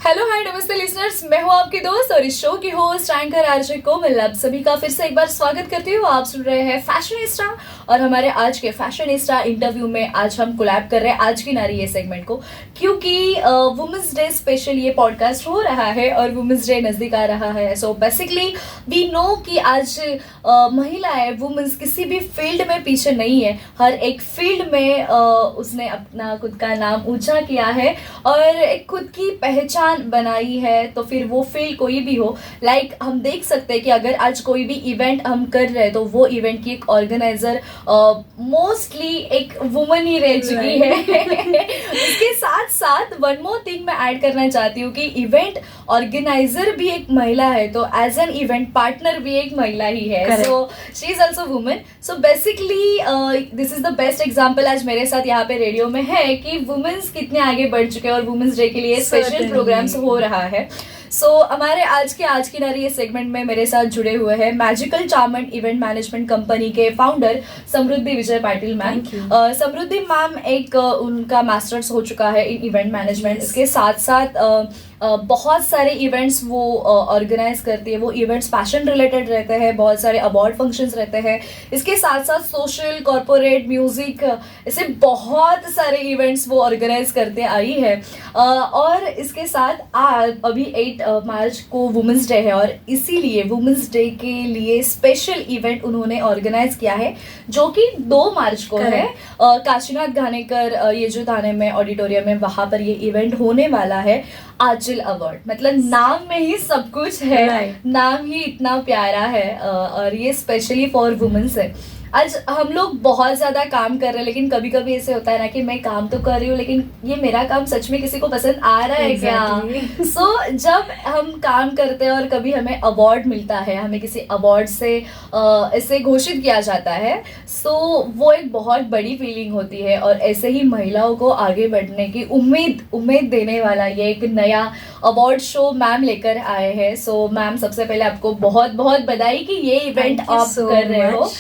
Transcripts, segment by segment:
Hello hi नमस्ते listeners, मैं हूँ आपकी दोस्त और इस शो की होस्ट एंकर आरजे कोमल। आप सभी का फिर से एक बार स्वागत करती हूँ। आप सुन रहे हैं फैशनिस्टा और हमारे आज के फैशनिस्टा इंटरव्यू में आज हम कोलैब कर रहे हैं आज की नारी ये सेगमेंट को, क्योंकि वुमेंस डे स्पेशल ये पॉडकास्ट हो रहा है और वुमेंस डे नजदीक आ रहा है। सो बेसिकली वी नो कि आज महिलाएं वुमेन्स किसी भी फील्ड में पीछे नहीं है। हर एक फील्ड में उसने अपना खुद का नाम ऊंचा किया है और एक खुद की पहचान बनाई है। तो फिर वो फील्ड कोई भी हो, लाइक हम देख सकते हैं कि अगर आज कोई भी इवेंट हम कर रहे हैं तो वो इवेंट की एक ऑर्गेनाइजर मोस्टली एक वुमन ही रह चुकी है। इसके साथ साथ वन मोर थिंग मैं ऐड करना चाहती हूँ कि इवेंट ऑर्गेनाइजर भी एक महिला है, तो एज एन इवेंट पार्टनर भी एक महिला ही है। सो she is also woman. So basically this is the best example आज मेरे साथ यहाँ पे रेडियो में है कि वुमेन्स कितने आगे बढ़ चुके हैं और वुमेन्स डे के लिए स्पेशल प्रोग्राम्स हो रहा है। सो हमारे आज की नारी ये सेगमेंट में मेरे साथ जुड़े हुए हैं मैजिकल चार्मेंट इवेंट मैनेजमेंट कंपनी के फाउंडर समृद्धि विजय पाटिल मैम। समृद्धि मैम एक उनका मास्टर्स हो चुका है इन इवेंट मैनेजमेंट। इसके साथ साथ बहुत सारे इवेंट्स वो ऑर्गेनाइज करती है। वो इवेंट्स पैशन रिलेटेड रहते हैं, बहुत सारे अवार्ड फंक्शंस रहते हैं। इसके साथ साथ सोशल, कॉर्पोरेट, म्यूजिक, ऐसे बहुत सारे इवेंट्स वो ऑर्गेनाइज करते आई है। और इसके साथ अभी 8 मार्च को वुमेंस डे है और इसीलिए वुमेंस डे के लिए स्पेशल इवेंट उन्होंने ऑर्गेनाइज किया है जो कि 2 मार्च को है। काशीनाथ घानेकर ये जो थाने में ऑडिटोरियम है वहां पर ये इवेंट होने वाला है। आंचल अवार्ड, मतलब नाम में ही सब कुछ है, नाम ही इतना प्यारा है और ये स्पेशली फॉर वुमेन्स है। आज हम लोग बहुत ज्यादा काम कर रहे हैं, लेकिन कभी कभी ऐसे होता है ना कि मैं काम तो कर रही हूँ लेकिन ये मेरा काम सच में किसी को पसंद आ रहा है क्या? सो जब हम काम करते हैं और कभी हमें अवार्ड मिलता है, हमें किसी अवार्ड से ऐसे घोषित किया जाता है, सो वो एक बहुत बड़ी फीलिंग होती है और ऐसे ही महिलाओं को आगे बढ़ने की उम्मीद देने वाला ये एक नया अवार्ड शो मैम लेकर आए हैं। सो मैम, सबसे पहले आपको बहुत बहुत बधाई कि ये इवेंट आप कर रहे हो।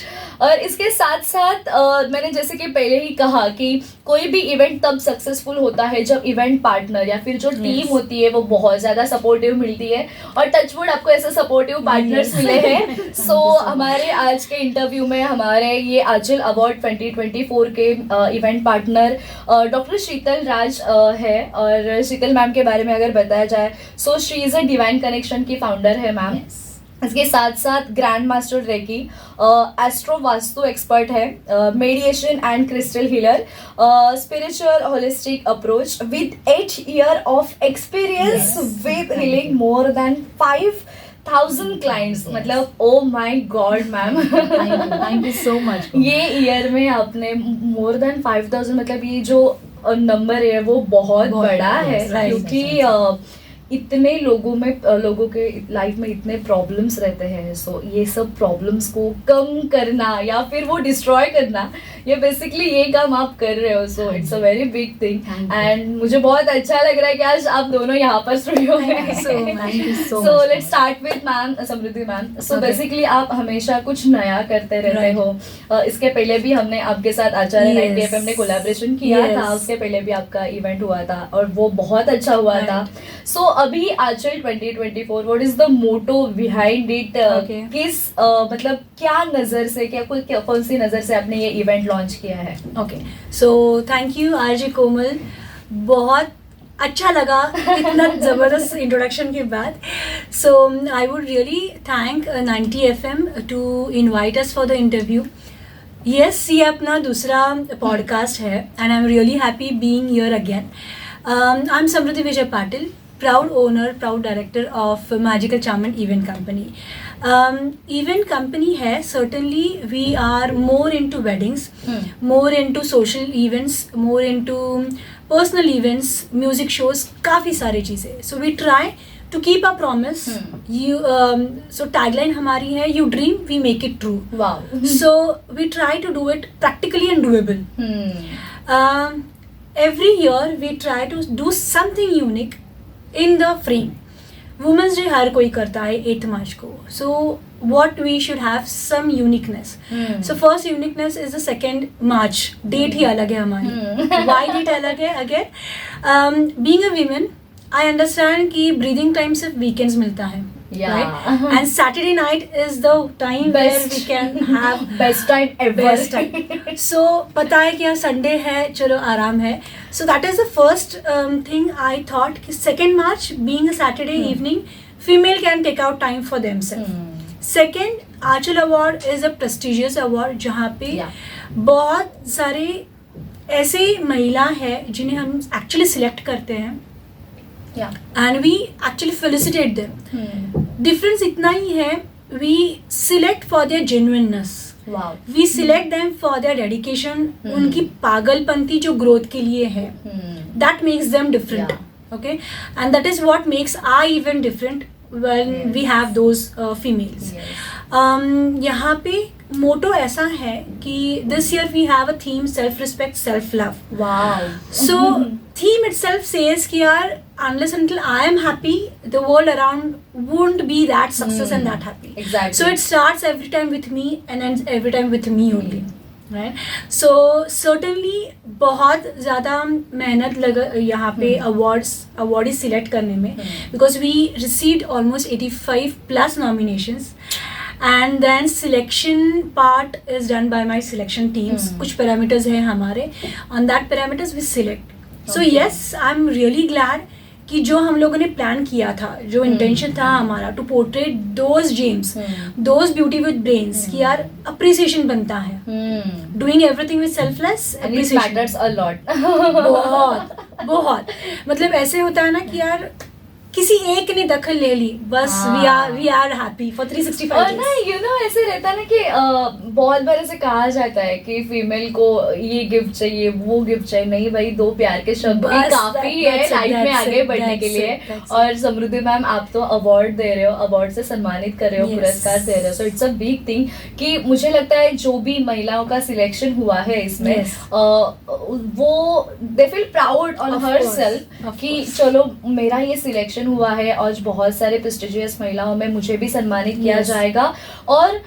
और इसके साथ साथ मैंने जैसे कि पहले ही कहा कि कोई भी इवेंट तब सक्सेसफुल होता है जब इवेंट पार्टनर या फिर जो टीम होती है वो बहुत ज्यादा सपोर्टिव मिलती है और टचवुड आपको ऐसे सपोर्टिव पार्टनर्स मिले हैं। सो हमारे आज के इंटरव्यू में हमारे ये आंचल अवार्ड 2024 के इवेंट पार्टनर डॉक्टर शीतल राज है। और शीतल मैम के बारे में अगर बताया जाए, so she is a divine connection की फाउंडर है मैम। इसके साथ साथ grand master Reiki, astro vastu expert है, mediation and crystal healer, spiritual holistic approach with 8 years of experience with healing more than 5,000 clients. मतलब oh my god ma'am, thank you so much. ये year में आपने मोर than 5,000, मतलब ये जो number है वो बहुत बड़ा है, क्योंकि इतने लोगों के लाइफ में इतने प्रॉब्लम्स रहते हैं। सो ये सब प्रॉब्लम्स को कम करना या फिर वो डिस्ट्रॉय करना, ये बेसिकली ये काम आप कर रहे हो। So it's a very big thing and मुझे बहुत अच्छा लग रहा है कि आज आप दोनों यहाँ पर स्टूडियो में। So let's start with ma'am Samriddhi ma'am. So basically आप हमेशा कुछ नया करते रहते हो। इसके पहले भी हमने आपके साथ आचार्य 90 FM ने कोलैबोरेशन किया था, उसके पहले भी आपका इवेंट हुआ था और वो बहुत अच्छा हुआ था। सो अभी Aanchal 2024, what is the motto behind it? किस मतलब क्या नजर से, कौन सी नजर से आपने ये इवेंट लॉन्च किया है? Okay, so thank you RJ Komal, बहुत अच्छा लगा इतना ज़बरदस्त इंट्रोडक्शन के बाद। So I would really thank 90 FM to invite us for the interview. Yes, ये अपना दूसरा पॉडकास्ट है and I am really happy being here again. I am Samriddhi Vijay Patil, proud owner, proud director of Magical Charmant Event Company. Event company है, certainly we are more into weddings, more into social events, more into personal events, music shows, काफ़ी सारी चीज़ें. So we try to keep our promise. So tagline हमारी है, you dream, we make it true. Wow. So we try to do it practically and doable. Every year we try to do something unique in the frame. Women's Day हर कोई करता है 8 मार्च को. So what we should have some uniqueness. So first uniqueness is the 2nd March. Date ही अलग है हमारी. Why date अलग है? Again, being a woman, I understand कि ब्रीदिंग टाइम सिर्फ वीकेंड्स मिलता है, right? And Saturday night is the time where we can have best time ever. best time. So पता है कि यार संडे है, चलो आराम है. So that is the first thing I thought कि 2nd March being a Saturday evening, female can take out time for themselves. Second, Aanchal Award is a prestigious award जहाँ पे बहुत सारे ऐसे महिला है जिन्हें हम actually select करते हैं. And we actually felicitate them. Difference इतना ही है, we select for their genuineness. Wow. We select them for their dedication. उनकी पागलपंती जो growth के लिए है, that makes them different. Okay, and that is what makes our event different when we have those females. यहाँ पे मोटो ऐसा है कि this year we have a theme self respect self love. Wow. So theme itself says कि यार unless until I am happy, the world around won't be that success and that happy. Exactly. So it starts every time with me and ends every time with me only. Right? So certainly बहुत ज़्यादा मेहनत लगा यहाँ पे award select करने में, because we received almost 85 plus nominations. And then selection part is done by my selection teams. कुछ parameters हैं हमारे. On that parameters we select. So yes, I'm really glad कि जो हम लोगों ने प्लान किया था, जो इंटेंशन था हमारा to portrait those gems, those beauty with brains, कि यार अप्रिसिएशन बनता है, doing everything with selfless appreciation matters a lot. बहुत मतलब ऐसे होता है ना कि यार किसी एक ने दखल ले ली, बस वी आर हैप्पी फॉर 365 और ना ऐसे रहता है ना कि बहुत बार ऐसे कहा जाता है कि फीमेल को ये गिफ्ट चाहिए, वो गिफ्ट चाहिए. नहीं भाई, 2 प्यार के शब्द भी काफी है लाइफ में आगे बढ़ने के लिए. और समृद्धि मैम, आप तो अवार्ड दे रहे हो, अवार्ड से सम्मानित कर रहे हो, पुरस्कार दे रहे हो. So it's a big thing कि मुझे लगता है जो भी महिलाओं का सिलेक्शन हुआ है इसमें, वो they feel proud on her self कि चलो मेरा ये सिलेक्शन हुआ है और बहुत सारे प्रेस्टिजियस महिलाओं में मुझे भी सम्मानित किया जाएगा. और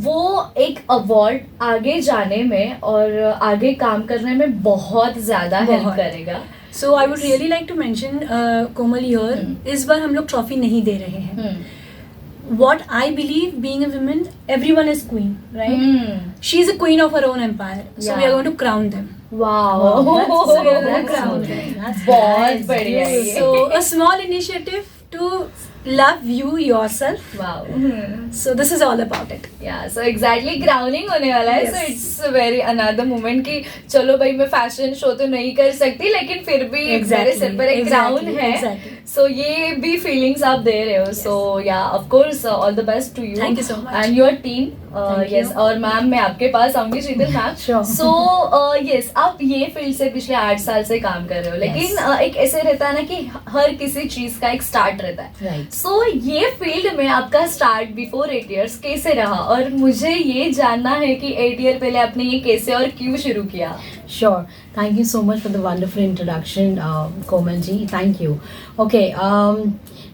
वो एक अवार्ड आगे जाने में और आगे काम करने में बहुत ज्यादा हेल्प करेगा. So I would really like to mention Komal here, इस बार हम लोग ट्रॉफी नहीं दे रहे हैं. What I believe, being a woman, everyone is queen, right? She is a queen of her own empire. So we are going to crown them. Wow. So we are going to crown them. बहुत बढ़िया. So a small initiative to love you yourself. Wow. So this is all about it. Yeah, so exactly crowning होने वाला है. So it's very another moment कि चलो भाई मैं fashion show तो नहीं कर सकती, लेकिन फिर भी मेरे सिर पर एक क्राउन है. So ये भी feelings आप दे रहे हो. So yeah, of course, all the best to you. Thank you so much. And your team. Yes. और मैम मैं आपके पास आऊंगी शीतल मैम. Sure. So yes, आप ये फील्ड से पिछले 8 साल से काम कर रहे हो, लेकिन एक ऐसे रहता है ना कि हर किसी चीज का एक स्टार्ट रहता है. So ये फील्ड में आपका स्टार्ट बिफोर 8 years कैसे रहा, और मुझे ये जानना है कि 8 year पहले आपने ये कैसे और क्यों शुरू किया. Sure. Thank you so much for the wonderful introduction, Komal ji. Thank you. Okay.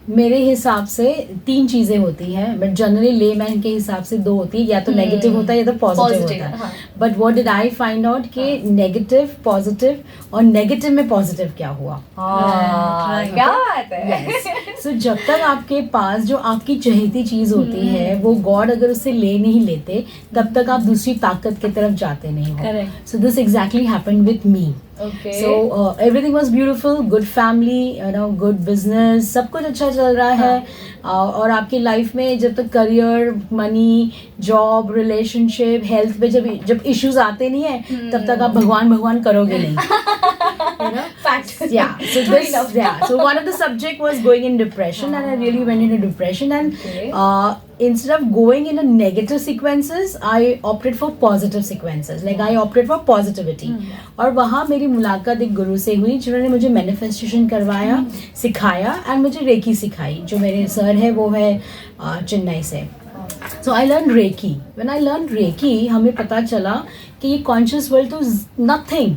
मेरे हिसाब से 3 चीज़ें होती हैं, बट जनरली लेमैन के हिसाब से 2 होती है, या तो नेगेटिव होता है या तो पॉजिटिव होता है. But what did I find out कि नेगेटिव, पॉजिटिव, और नेगेटिव में पॉजिटिव क्या हुआ. क्या बात है. सो जब तक आपके पास जो आपकी चहेती चीज़ होती है, वो गॉड अगर उससे ले नहीं लेते, तब तक आप दूसरी ताकत की तरफ जाते नहीं हो. So this exactly happened with me. Okay. So everything was beautiful, good family, good business, सब कुछ अच्छा चल रहा है. और आपकी लाइफ में जब तक career, money, job, relationship, health पे जब इश्यूज आते नहीं है, तब तक आप भगवान करोगे नहीं. Fact. So one of the subject was going in depression, and I really went into depression, and instead of going in a negative sequences, I opted for positive sequences. Like I opted for positivity. और वहाँ मेरी मुलाकात एक गुरु से हुई जिन्होंने मुझे manifestation करवाया, सिखाया, एंड मुझे रेकी सिखाई. जो मेरे सर है वो है चेन्नई से. So I learned Reiki. When I learned Reiki, हमें पता चला कि ये conscious world तो nothing.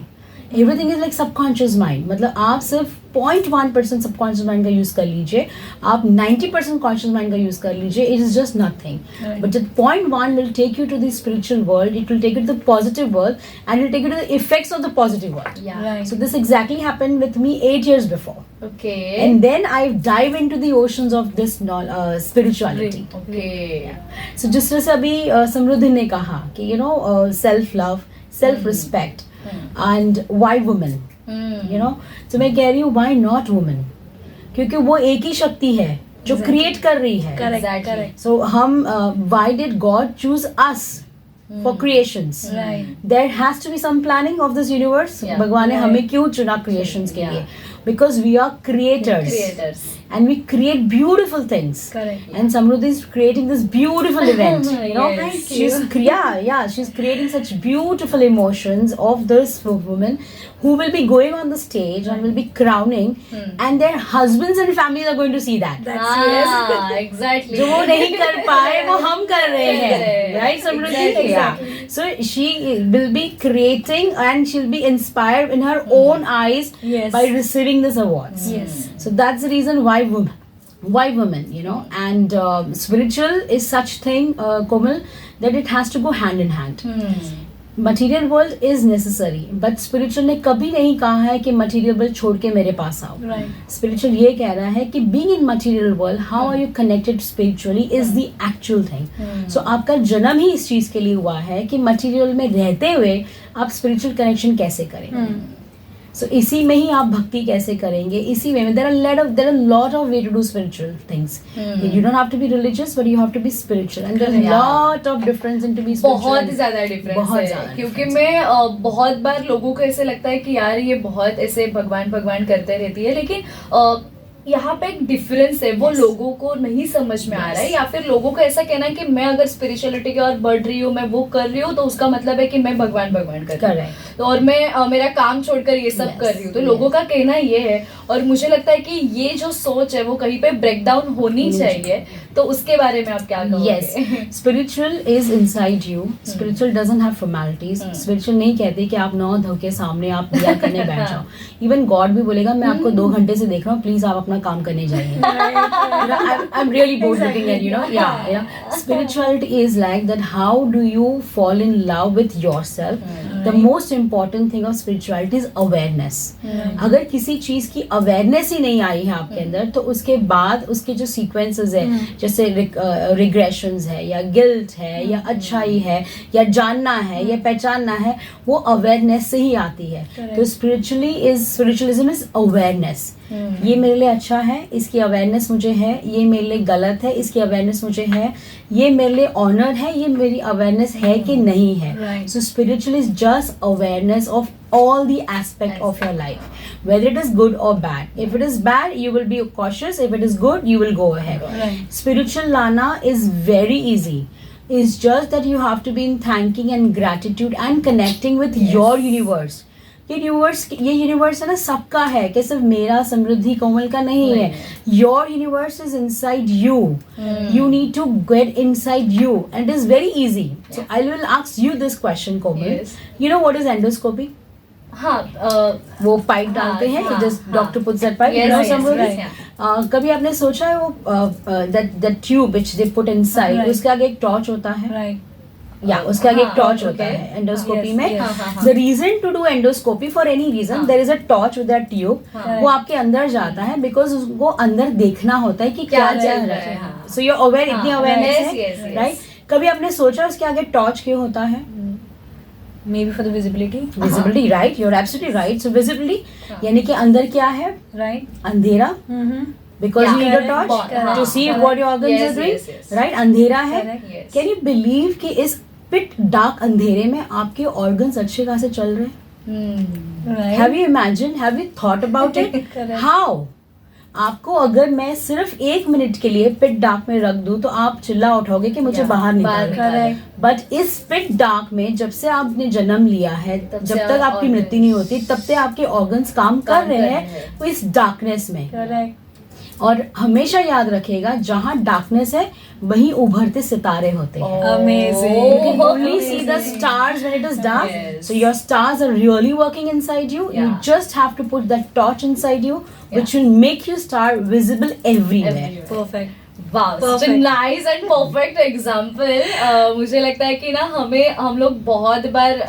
Everything is like subconscious mind. मतलब आप सिर्फ 0.1% सबकॉन्शियस माइंड का यूज कर लीजिए, आप 90% कॉन्शियस माइंड का यूज कर लीजिए, it is just nothing. But the 0.1 will take you to the spiritual world, it will take you to the positive world and will take you to the effects of the positive world. Yeah. Right. So this exactly happened with me 8 years before. Okay. And then I dive into the oceans of this spirituality. Okay. So जिस तरह से अभी समृद्धि ने कहा कि self love, self respect and why women, so मैं कह रही हूँ why not women, क्योंकि वो एक ही शक्ति है जो क्रिएट कर रही है. Correct, Exactly. correct. So हम why did God choose us for creations? Right. There has to be some planning of this universe. Yeah. भगवान ने Right. हमें क्यों चुना creations के Yeah. लिए? Because we are creators. Creators. And we create beautiful things. Correct. And Samruddhi is creating this beautiful event. Yes. She's creating such beautiful emotions of this woman who will be going on the stage and will be crowning, and their husbands and families are going to see that. That's Exactly. जो वो नहीं कर पाए वो हम कर रहे हैं, Correct. right Samruddhi? Exactly. Yeah. So she will be creating and she'll be inspired in her own eyes Yes. by receiving this awards. Yes. So that's the reason why women, and spiritual is such thing, Komal, that it has to go hand in hand. Material world is necessary, but spiritual ने कभी नहीं कहा है कि material world छोड़ के मेरे पास आओ. Right. स्पिरिचुअल ये कह रहा है कि being in material world, how are you connected spiritually is the actual thing. So आपका जन्म ही इस चीज के लिए हुआ है कि मटीरियल में रहते हुए आप स्पिरिचुअल कनेक्शन कैसे करें. सो इसी में ही आप भक्ति कैसे करेंगे, इसी में there are lot of way to do spiritual things. You don't have to be religious but you have to be spiritual, and there is lot of difference in to be spiritual. बहुत ही ज्यादा difference बहुत है, ज्यादा क्योंकि difference मैं बहुत बार लोगों को ऐसे लगता है कि यार ये बहुत ऐसे भगवान भगवान करते रहती है, लेकिन यहाँ पे एक डिफरेंस है, वो लोगों को नहीं समझ में आ रहा है, या फिर लोगों को ऐसा कहना है कि मैं अगर स्पिरिचुअलिटी की और बढ़ रही हूँ, मैं वो कर रही हूँ, तो उसका मतलब है कि मैं भगवान भगवान कर रही हूँ. Correct. तो और मैं मेरा काम छोड़कर ये सब Yes, कर रही हूँ, तो yes. लोगों का कहना ये है, और मुझे लगता है कि ये जो सोच है वो कहीं पे ब्रेक डाउन होनी चाहिए. तो उसके बारे में आप क्या कहोगे? Yes, spiritual is inside you. Spiritual doesn't have formalities. Spiritual नहीं कहते कि आप नौ धो के सामने आप दिया करने बैठ जाओ. Even God भी बोलेगा मैं आपको 2 घंटे से देख रहा हूँ, प्लीज आप अपना काम करने जाइए. I'm really bored looking at, yeah. Spirituality is like that. How do you fall in love with yourself? The most important thing of spirituality is awareness. अगर किसी चीज की अवेयरनेस ही नहीं आई है आपके अंदर, तो उसके बाद उसके जो सीक्वेंसेस है, जैसे रिग्रेशंस है या गिल्ट है या अच्छाई है या जानना है या पहचानना है, वो अवेयरनेस से ही आती है. तो स्पिरिचुअलिज्म इज अवेयरनेस. ये मेरे लिए अच्छा है, इसकी अवेयरनेस मुझे है, ये मेरे लिए गलत है, इसकी अवेयरनेस मुझे है, ये मेरे लिए ऑनर है, ये मेरी अवेयरनेस है कि नहीं है. Right. So spiritual is just awareness of all the aspect of your life, whether it is good or bad. If it is bad, you will be cautious. If it is good, you will go ahead. Right. Spiritual lana is very easy. It's just that you have to be in thanking and gratitude and connecting with your universe. ये universe है ना, सबका है, कि सिर्फ मेरा समृद्धि कोमल का नहीं है. Your universe is inside you. You need to get inside you, and it is very easy. So I will ask you this question, Komal. Yes. You know what is endoscopy? हाँ, वो पाइप डालते हैं, हाँ, जस्ट हाँ. Doctor puts that pipe, Yes, you know yes, Samriddhi. right. कभी आपने सोचा है वो that tube which they put inside, Right. उसके आगे एक टॉर्च होता है, Right. या उसके आगे एक हाँ, टॉर्च okay. होता है एंडोस्कोपी Yes, में. yes. हाँ. The reason to do endoscopy for any reason, there is a torch with that tube. हाँ. वो आपके अंदर जाता है बिकॉज उसको अंदर देखना होता है कि क्या क्या चल चल रहा रहा है, है. हाँ. सो यू आर अवेयर, इतनी हाँ, अवेयरनेस yes, yes, है, yes. राइट? कभी आपने सोचा उसके आगे टॉर्च क्यों होता है? Maybe for the visibility. Visibility, right? You are absolutely right. So visibility हाँ. यानी कि अंदर क्या है? Right. अंधेरा. Because Yeah, you need a correct, torch correct. to see Correct. what your organs Yes, are doing, yes, yes. right? अंधेरा है. Correct. Yes. Can you believe कि इस पिट डार्क अंधेरे में आपके organs अच्छे खासे चल रहे हैं? Right. Have you imagined? Have you thought about it? Correct. How? आपको अगर मैं सिर्फ 1 मिनट के लिए पिट डार्क में रख दूं तो आप चिल्ला उठोगे कि मुझे Yeah, बाहर बाहर निकालो. Correct. बट इस पिट डार्क में जब से आपने जन्म लिया है, तब जब से तक आपकी organs- मृत्यु नहीं होती, तब से आपके ऑर्गन्स काम कर रहे हैं इस डार्कनेस में. Correct. और हमेशा याद रखेगा जहाँ डार्कनेस है वहीं उभरते सितारे होते हैं. Amazing. You can only see the stars when it is dark. Yes. So your stars are really working inside you. You Yeah. just have to put that torch inside you, which will make your star visible everywhere. Perfect. Wow, such a Perfect. nice and perfect example. मुझे लगता है कि ना हम लोग बहुत बार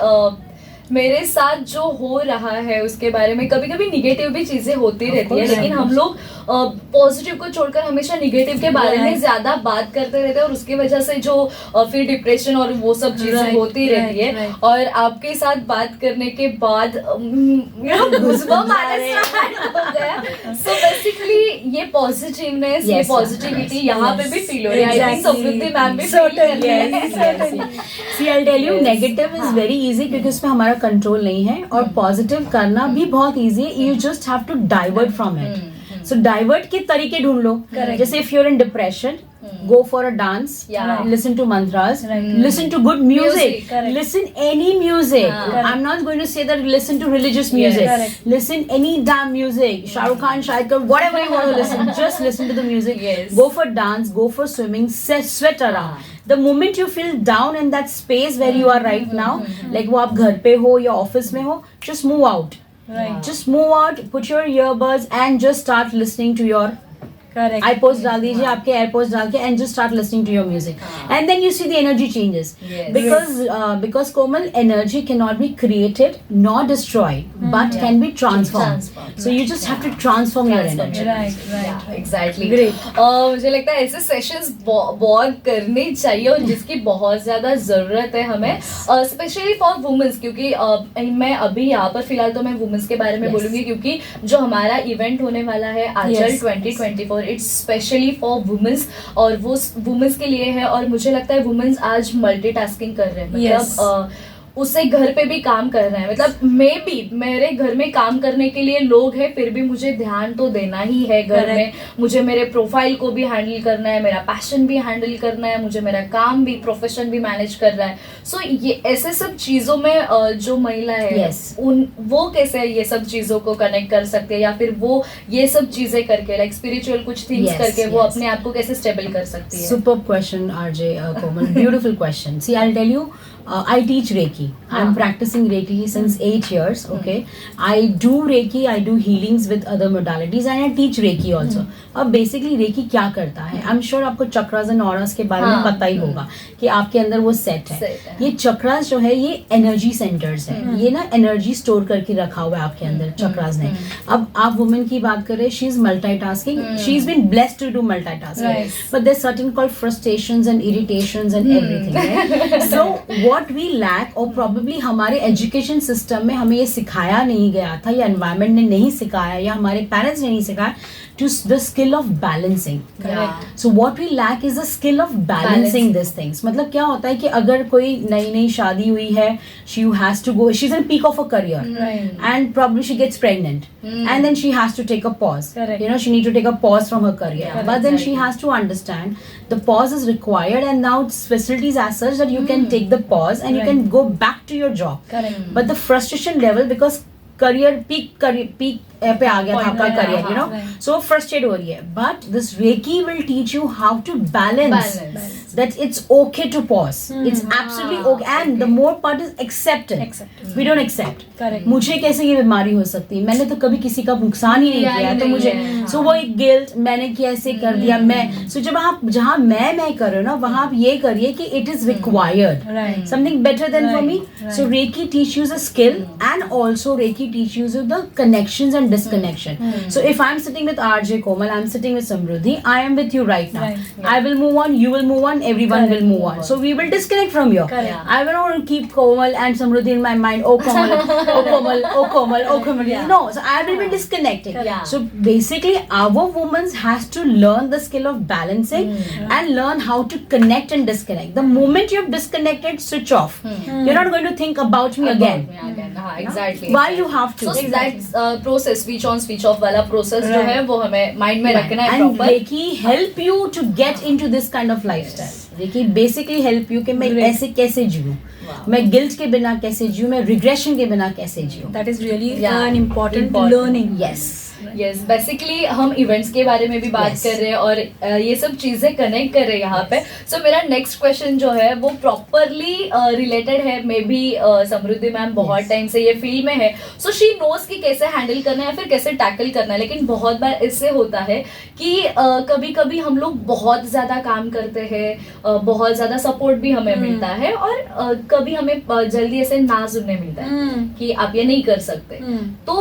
मेरे साथ जो हो रहा है उसके बारे में कभी कभी निगेटिव भी चीजें होती रहती है, course, लेकिन of हम लोग पॉजिटिव को छोड़कर हमेशा निगेटिव के बारे में Right. ज्यादा बात करते रहते हैं और उसकी वजह से जो फिर डिप्रेशन और वो सब चीजें Right, होती रहती है. right. और आपके साथ बात करने के बाद goosebumps आना start हो गया. So basically ये पॉजिटिवनेस, ये Yes, पॉजिटिविटी यहाँ पे भी फील हो रही है. I think Exactly. Samriddhi ma'am भी फील कर रही है. Certainly. See, I'll tell you, Yes. negative is हाँ. very easy क्योंकि उसमें हमारा कंट्रोल नहीं है, और पॉजिटिव करना भी बहुत इजी है. You just have to divert from it. So divert के तरीके ढूंढ लो. Correct. जैसे if you're in depression, go for a dance, Yeah. listen to mantras, Right. listen to good music, Music, correct. listen any music. Correct. I'm not going to say that listen to religious Yes. music. Correct. Listen any damn music, Shah Rukh Khan, Shahid Kapoor, whatever you want to listen, just listen to the music. Yes. Go for dance, go for swimming, sweat around. The moment you feel down in that space where you are right now, like वो आप घर पे हो या office में हो, just move out. Right. Just move out, put your earbuds and just start listening to your Correct. iPods डाल दीजिए आपके AirPods डाल के and just start listening to your music. And then you see the energy changes. Yes. Because Komal, energy cannot be created nor destroyed, but can be transformed. Transformed. So you just have to transform your Transform. energy. Right, right. Exactly. Great. मुझे लगता है ऐसे sessions बहुत करने चाहिए और जिसकी बहुत ज्यादा जरूरत है हमें, स्पेशली फॉर वुमेन्स, क्योंकि मैं अभी यहाँ पर फिलहाल तो मैं वुमेन्स के बारे में Yes. बोलूंगी क्योंकि जो हमारा इवेंट होने वाला है Aanchal Yes. 2024, it's specially for womens और वो वुमेन्स के लिए है. और मुझे लगता है वुमेन्स आज मल्टीटास्किंग कर रहे हैं, Yes. मतलब उससे घर पे भी काम कर रहे हैं. मतलब मैं भी, मेरे घर में काम करने के लिए लोग हैं, फिर भी मुझे ध्यान तो देना ही है घर Correct. में. मुझे मेरे प्रोफाइल को भी हैंडल करना है, मेरा पैशन भी हैंडल करना है, मुझे मेरा काम भी, प्रोफेशन भी मैनेज करना है. सो ये ऐसे सब चीजों में जो महिला है Yes. वो कैसे ये सब चीजों को कनेक्ट कर सकते हैं, या फिर वो ये सब चीजें करके लाइक स्पिरिचुअल कुछ थिंग्स Yes, करके वो yes. अपने आप को कैसे स्टेबल कर सकती है. Superb question, RJ Komal. Beautiful question. See, I'll tell you, I teach Reiki. I'm practicing Reiki since 8 years. Okay, I do Reiki. I do healings with other modalities, and I teach Reiki also. अब basically Reiki क्या करता है? I'm sure आपको chakras and auras के बारे में हाँ. पता ही होगा कि आपके अंदर वो set है. Set है. ये chakras जो है ये energy centers है. ये ना energy store करके रखा हुआ है आपके अंदर chakras ने. अब आप woman की बात करें, she is multitasking. She's been blessed to do multitasking. Right. But there's certain called frustrations and irritations and everything. Right? So what we lack, or probably हमारे education system में हमें ये सिखाया नहीं गया था, या environment ने नहीं सिखाया, या हमारे parents ने नहीं सिखाया, to the skill of balancing. Correct. So what we lack is the skill of balancing these things. मतलब क्या होता है कि अगर कोई नई नई शादी हुई है, she has to go, she's in peak of her career, Right. and probably she gets pregnant, and then she has to take a pause. Correct. You know, she need to take a pause from her career. Yeah, But then she exactly. has to understand the pause is required, and now it's facilities as such that you can take the pause and you Right. can go back to your job. Correct. But the frustration level, because peak पे आ गया था Point आपका में, career, हाँ, you know, right. so frustrated हो रही है. But this Reiki will teach you how to balance. That it's okay to pause. It's absolutely okay. And the more part is acceptance. Acceptance. We don't accept. Correct. मुझे कैसे ये बीमारी हो सकती है? मैंने तो कभी किसी का नुकसान ही नहीं किया ही किया, तो नहीं मुझे है, so वो एक गिल्ट, मैंने कैसे कर दिया मैं. So जब आप जहाँ मैं कर रहे हो ना, वहाँ आप ये करिए कि it is required. Right. Something better than for Right, me. right. So Reiki teaches you a skill, and also Reiki teaches you the connections and disconnection. So if I'm sitting with RJ Komal, I'm sitting with Samruddhi, I am with you right now. Right. I will move on, you will move on, everyone Correct. will move on. So we will disconnect from here. Correct. I will not keep Komal and Samruddhi in my mind. Oh Komal, oh Komal, oh Komal, oh Komal. Yeah. No, so I will be disconnecting. Yeah. So basically, our women has to learn the skill of balancing and learn how to connect and disconnect. The moment you've disconnected, switch off. You're not going to think about me again. हाँ, exactly. Why you have to? So that process, switch on, switch off वाला process जो है वो हमें mind में रखना है And proper. Reiki help you to get into this kind of lifestyle. Reiki basically help you कि मैं Great. ऐसे कैसे जीऊँ, मैं guilt के बिना कैसे जीऊँ, मैं regression के बिना कैसे जीऊँ. That is really Yeah. an important Important. learning. Yes. Yes basically हम इवेंट्स के बारे में भी बात Yes. कर रहे हैं और ये सब चीजें कनेक्ट कर रहे हैं यहाँ पे. सो मेरा नेक्स्ट क्वेश्चन जो है वो प्रॉपरली रिलेटेड है. मे बी समृद्धि मैम बहुत Yes. टाइम से ये फील्ड में है, सो शी नोज कि कैसे हैंडल करना है या फिर कैसे टैकल करना है. लेकिन बहुत बार इससे होता है कि कभी कभी हम लोग बहुत ज्यादा काम करते हैं, बहुत ज्यादा सपोर्ट भी हमें मिलता है और कभी हमें जल्दी ऐसे ना सुनने मिलता है कि आप ये नहीं कर सकते. तो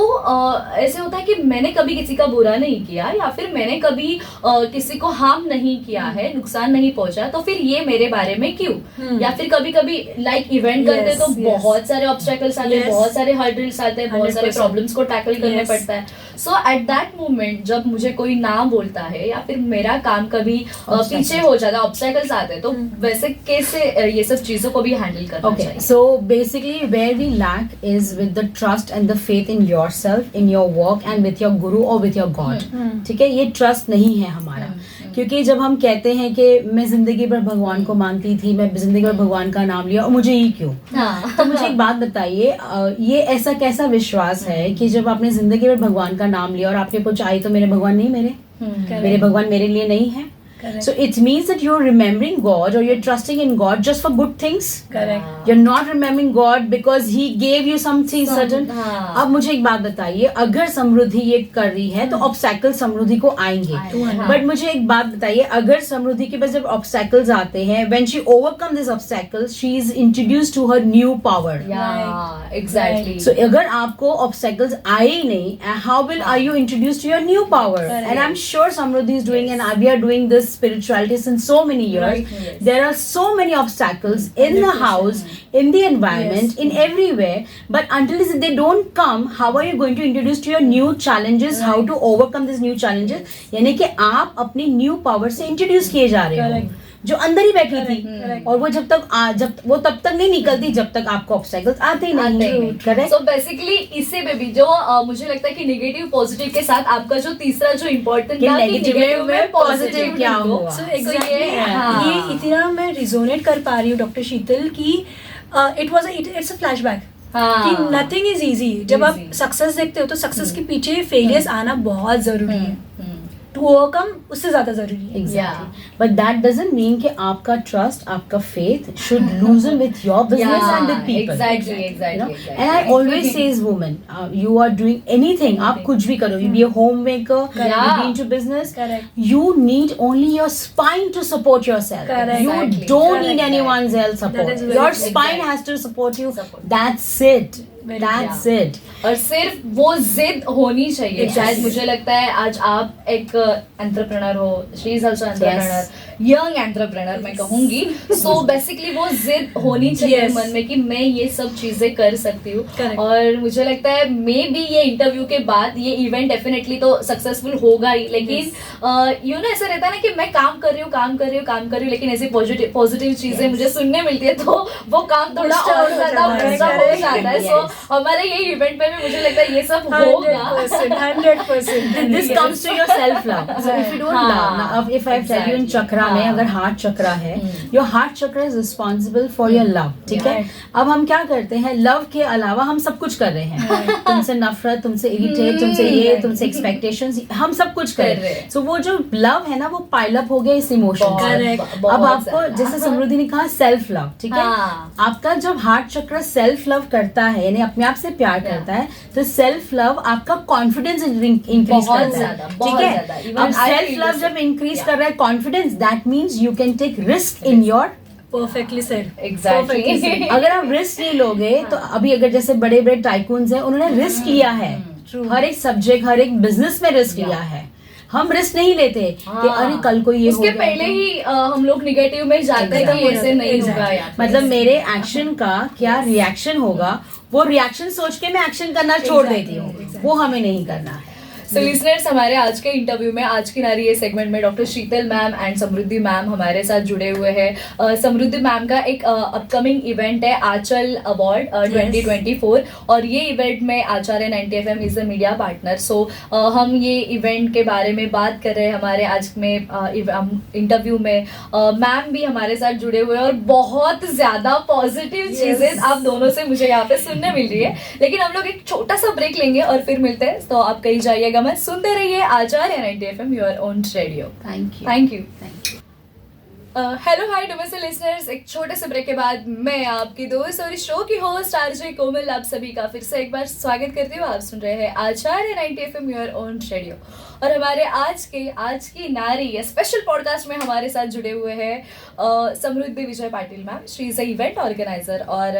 ऐसे होता है कि मैंने कभी किसी का बुरा नहीं किया या फिर मैंने कभी किसी को हार्म नहीं किया है, नुकसान नहीं पहुंचा, तो फिर ये मेरे बारे में क्यों. या फिर कभी कभी लाइक इवेंट करते तो बहुत सारे ऑब्स्टेकल्स आते हैं, बहुत सारे हर्डल्स आते हैं, बहुत सारे 100% प्रॉब्लम्स को टैकल करने पड़ता है. सो एट दैट मोमेंट जब मुझे कोई ना बोलता है या फिर मेरा काम कभी पीछे हो जाता है, ऑब्स्टेकल्स आते हैं, तो वैसे कैसे ये सब चीजों को भी हैंडल करना Okay, चाहिए. so basically where we lack is with the trust and the faith in yourself, in your work and with your guru or with your God. ठीक है, ये ट्रस्ट नहीं है हमारा. क्योंकि जब हम कहते हैं कि मैं जिंदगी भर भगवान को मानती थी, मैं जिंदगी भर भगवान का नाम लिया और मुझे ही क्यों. हाँ. तो मुझे एक बात बताइए, ये ऐसा कैसा विश्वास है कि जब आपने जिंदगी भर भगवान का नाम लिया और आपके कुछ आई तो मेरे भगवान नहीं, मेरे भगवान मेरे लिए नहीं है. Correct. So it means that you're remembering God or you're trusting in God just for good things. Correct. You're not remembering God because He gave you something certain. हाँ. अब मुझे एक बात बताइए, अगर समृद्धि ये कर रही है तो ऑब्स्टैकल समृद्धि को आएंगे. हाँ. बट मुझे एक बात बताइए, अगर समृद्धि के पास जब ऑब्स्टैकल्स आते हैं, when she overcome these obstacles, she is introduced to her new power. Yeah, exactly. So अगर आपको obstacles आए ही नहीं, how will are you introduced to your new power? Correct. And I'm sure Samruddhi is doing, and we are doing this spirituality since so many years. Right, yes. There are so many obstacles in the 100%. house, in the environment, in everywhere. But until they don't come, how are you going to introduce to your new challenges? How to overcome these new challenges? यानी कि आप अपनी new power से introduce किए जा रहे हो. Correct. जो अंदर ही बैठी Correct, थी correct. और वो जब वो तब तक नहीं निकलती जब तक आपको ऑब्स्टेकल्स आते ही नहीं. करेक्ट. सो बेसिकली इससे में भी जो मुझे लगता है कि नेगेटिव पॉजिटिव के साथ आपका जो तीसरा जो इम्पोर्टेंट कि था कि negative नेगेटिव में में positive पॉजिटिव क्या हुआ. So So exactly, हाँ. ये इतना मैं रिजोनेट कर पा रही हूँ डॉक्टर शीतल की इट्स अ फ्लैशबैक हाँ. कि नथिंग इज इजी. जब आप Easy. सक्सेस देखते हो तो सक्सेस के पीछे फेलियर्स आना बहुत जरूरी है. टू ओवरकम उससे ज्यादा जरूरी है. Exactly. But that doesn't mean कि आपका trust, आपका faith should loosen with your business and with people. Exactly, You exactly, know? exactly. And I always say as women, you are doing anything, आप कुछ भी करो, you be a homemaker, you Yeah. be into business, Correct. you need only your spine to support yourself. Correct. You Exactly. don't Correct. need anyone's else support. That is very Your true. spine Exactly. has to support you. Support. That's it. Very That's it. और सिर्फ वो जिद होनी चाहिए. Exactly. शायद मुझे लगता है आज आप एक एंटरप्रेनर हो, she is also entrepreneur, young entrepreneur मैं कहूंगी. सो बेसिकली वो जिद होनी चाहिए Yes. मन में कि मैं ये सब चीजें कर सकती हूँ. Correct. और मुझे लगता है मे बी ये इंटरव्यू के बाद ये इवेंट डेफिनेटली तो सक्सेसफुल होगा ही. लेकिन यू नो ऐसा रहता है ना कि मैं काम कर रही हूँ लेकिन ऐसी पॉजिटिव चीजें मुझे सुनने मिलती है तो वो काम थोड़ा Boost और हो ज्यादा जाता है. boost up हो जाता है. Yes. सो हमारे ये इवेंट में भी मुझे लगता है ये सब होगा. 100%. This comes to your self love. So if you don't हाँ, love, now if I tell you in exactly. chakra में हाँ. अगर heart chakra है, your heart chakra is responsible for your love. ठीक है. अब हम क्या करते हैं, love के अलावा हम सब कुछ कर रहे हैं. तुमसे नफरत, तुमसे irritate, तुमसे ये, तुमसे expectations, हम सब कुछ कर रहे हैं. So वो जो love है ना वो pile up हो गया इस emotion से. Correct. अब आपको जैसे समृद्धि ने कहा सेल्फ लव. ठीक है. हाँ. आपका जब हार्ट चक्र सेल्फ लव करता है यानी अपने आप से प्यार करता है तो सेल्फ लव आपका कॉन्फिडेंस इंक्रीज बहुत करता ज्यादा, है. बहुत ठीक है. ज्यादा. Even अब I self feel love the जब same. Increase Yeah. कर रहा है confidence, that means you can take risk in your. Perfectly said. Exactly. Perfectly said. अगर आप रिस्क नहीं लोगे तो अभी अगर जैसे बड़े बड़े टाइकून्स हैं उन्होंने रिस्क लिया है. True. हर एक सब्जेक्ट हर एक बिजनेस में रिस्क लिया है. हम रिस्क नहीं लेते कि अरे कल को ये हो उसके गया. पहले ही हम लोग निगेटिव में जाते हैं कि ऐसे नहीं होगा यार. मतलब मेरे एक्शन का क्या रिएक्शन होगा, वो रिएक्शन सोच के मैं एक्शन करना छोड़ देती हूँ. वो हमें नहीं करना है. सो लिसनर्स, हमारे आज के इंटरव्यू में आज की नारी ये सेगमेंट में doctor Sheetal ma'am and Samriddhi ma'am हमारे साथ जुड़े हुए हैं. समृद्धि मैम का एक अपकमिंग इवेंट है आंचल अवार्ड 2024 और ये इवेंट में Acharya 90 FM is a media partner. So हम ये इवेंट के बारे में बात कर रहे हैं हमारे आज में इंटरव्यू में. मैम भी हमारे साथ जुड़े हुए हैं और बहुत ज्यादा पॉजिटिव चीजें आप दोनों से मुझे यहाँ पे सुनने मिल रही है. लेकिन हम लोग एक छोटा सा ब्रेक लेंगे और फिर मिलते हैं. तो आप कहीं जाइएगा भूलिएगा मत, सुनते रहिए आचार्य 90 FM your own radio. Thank you. Thank you. Thank you. Hello hi domestic listeners, एक छोटे से ब्रेक के बाद मैं आपकी दोस्त और इस शो की होस्ट आरजे कोमल आप सभी का फिर से एक बार स्वागत करती हूँ। आप सुन रहे हैं आचार्य 90 FM योर ओन रेडियो और हमारे आज की नारी या स्पेशल पॉडकास्ट में हमारे साथ जुड़े हुए हैं Samriddhi Vijay Patil ma'am. She is a event organizer और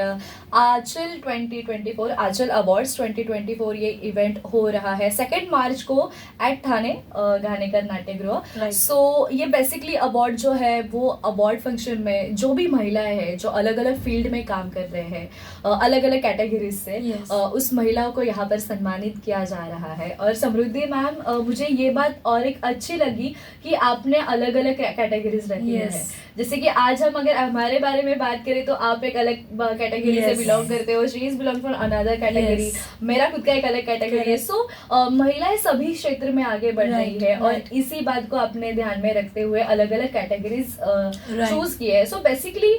आंचल 2024 आंचल अवार्ड्स 2024 ये इवेंट हो रहा है 2 मार्च को एट थाने घानेकर नाट्यगृह। Right. सो ये बेसिकली अवार्ड जो है वो अवार्ड फंक्शन में जो भी महिलाएं हैं जो अलग अलग फील्ड में काम कर रहे हैं अलग अलग कैटेगरीज से Yes. उस महिलाओं को यहाँ पर सम्मानित किया जा रहा है। और समृद्धि मैम मुझे ये बात और एक अच्छी लगी कि आपने अलग अलग कैटेगरीज रखी Yes. है। जैसे कि आज हम अगर हमारे बारे में बात करें तो आप एक अलग कैटेगरी से Yes. बिलोंग करते हो, she is belong from another category, Yes. मेरा खुद का एक अलग कैटेगरी है। सो महिलाएं सभी क्षेत्र में आगे बढ़ रही Right, है और right. इसी बात को अपने ध्यान में रखते हुए अलग अलग कैटेगरीज Right. चूज किए हैं। सो बेसिकली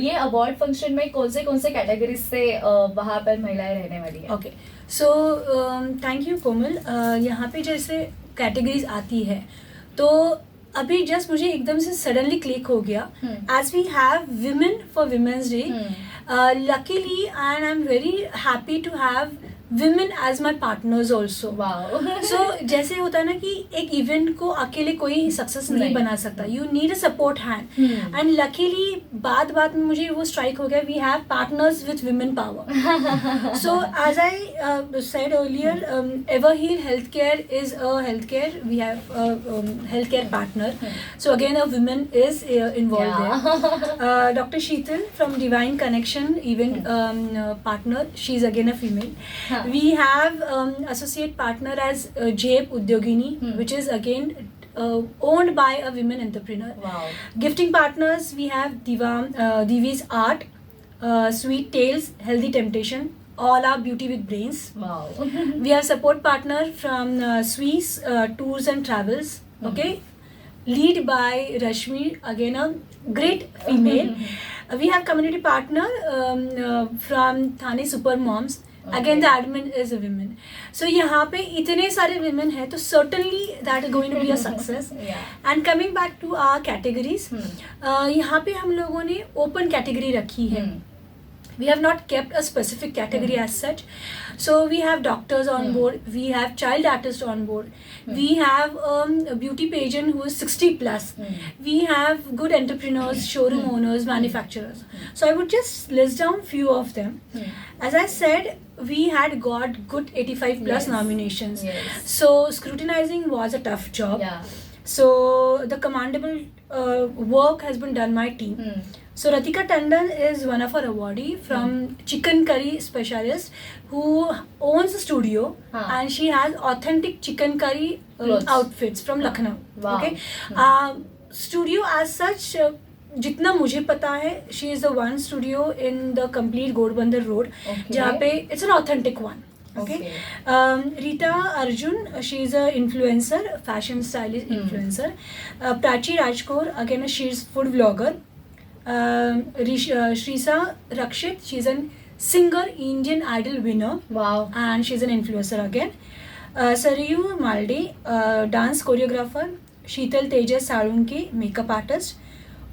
ये अवार्ड फंक्शन में कौन से कैटेगरीज से वहाँ पर महिलाएं रहने वाली है? ओके, सो थैंक यू कोमल। यहाँ पे जैसे कैटेगरीज आती है तो अभी जस्ट मुझे एकदम से सडनली क्लिक हो गया as we have women for women's day. Luckily and I am very happy to have women as my partners also. Wow. So जैसे होता है ना कि एक इवेंट को अकेले कोई सक्सेस नहीं नहीं। बना सकता, you need a support hand and luckily बात में मुझे वो स्ट्राइक हो गया, we have partners with women power. So as I said earlier, Everheal Healthcare is a healthcare, we have a healthcare partner, so again a woman is involved there. Dr. Sheetal from Divine Connection event partner, she is again a female. We have associate partner as JAPE Udyogini, which is again owned by a women entrepreneur. Wow. Gifting partners, we have Divi's Art, Sweet Tales, Healthy Temptation, all are beauty with brains. Wow. We have support partner from Swiss Tours and Travels, okay, lead by Rashmi, again a great female. We have community partner from Thane Super Moms. Again, the admin is a woman. So यहाँ पे इतने सारे women हैं तो certainly that is going to be a success. Yeah. And coming back to our categories, यहाँ पे हम लोगों ने open category रखी है. We have not kept a specific category as such. So we have doctors on board, we have child artists on board, we have a beauty pageant who is 60 plus, we have good entrepreneurs, showroom owners, manufacturers. So I would just list down few of them. As I said, we had got good 85 plus Yes. nominations. Yes. So scrutinizing was a tough job. Yeah. So the commendable work has been done by team. So Ratika Tandon is one of our awardee from chicken curry specialist who owns a studio and she has authentic chicken curry Clothes. outfits from Lucknow. Wow. Okay. Studio as such, जितना मुझे पता है, she is the one studio in the complete Godbandar Road, Okay. जहाँ पे it's an authentic one. Okay. Rita Arjun, she is a influencer, fashion stylist influencer. Prachi Rajkor, again she is food vlogger. Shrisa Rakshit, she is a singer, Indian Idol winner. Wow. And she is an influencer again. Sarayu Malde, dance choreographer. Sheetal Tejas Salunke, makeup artist.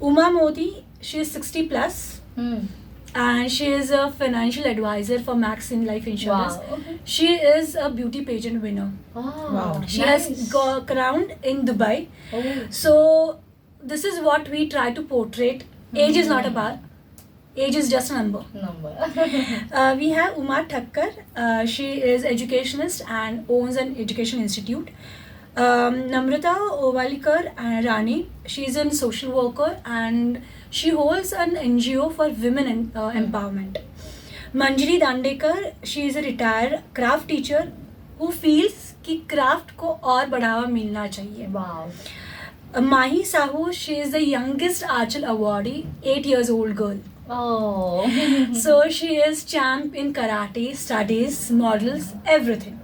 Uma Modi, she is 60 plus. And she is a financial advisor for Max in Life Insurance. Wow. She is a beauty pageant winner. Wow. She has got crowned in Dubai. Oh. So this is what we try to portray. Age is not a bar. Age is just a number. We have Uma Thakkar. She is educationist and owns an education institute. Namrata Ovalikar Rani. She is a social worker and she holds an NGO for women empowerment. Manjari Dandekar. She is a retired craft teacher who feels कि craft को और बढ़ावा मिलना चाहिए. Wow. Mahi Sahu, she is the youngest Archal awardee, 8 years old girl. Oh. So she is champ in karate, studies, models, everything.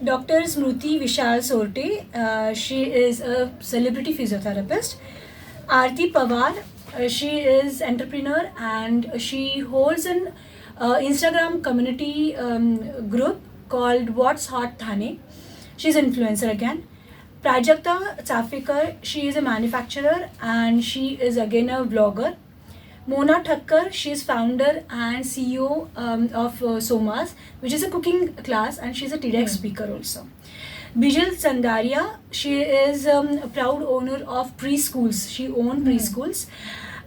Dr. Smruti Vishal Sorte, she is a celebrity physiotherapist. Aarti Pawar, she is entrepreneur and she holds an Instagram community group called What's Hot Thane. She's an influencer again. Prajakta Chafikar, she is a manufacturer and she is again a vlogger. Mona Thakkar, she is founder and CEO of Somas, which is a cooking class, and she's a TEDx speaker also. Bijal Sandaria, she is a proud owner of preschools. She owned preschools.